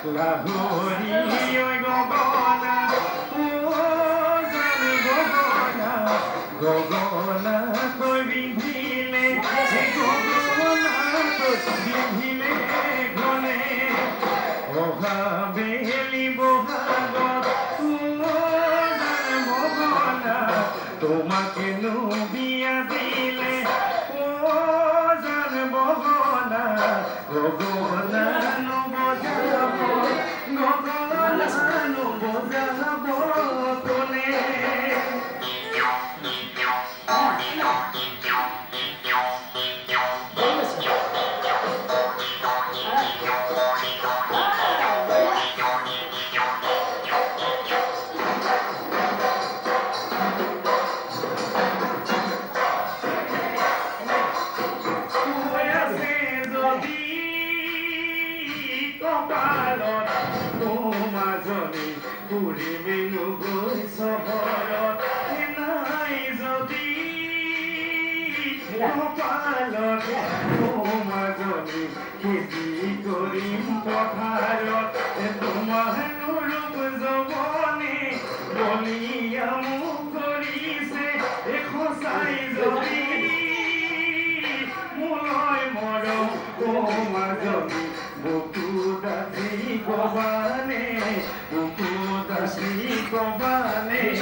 লাহোরি ওই গগনা ও জান গগনা গগনা তোর বিধিলে গগনা তোর বিধিলে গলে অভাবেলি বহাগত ও জান গগনা তোমাকে বিয়া দিলে ও জান গগনা গগনা নবজাব গগনা নবজাব তোলে কপালত তোমাজনী ফুৰিবি গৈ চহৰত নাই যদি কপালত তোমাজনী খেতি কৰিম পথাৰত তোমাৰ ৰূপ যবনে বলিয়া মোক কৰিছে সঁচাই যদি মোলৈ মৰম তোমাজনী বুকু দাসী কবানে বুকু দাসী কবা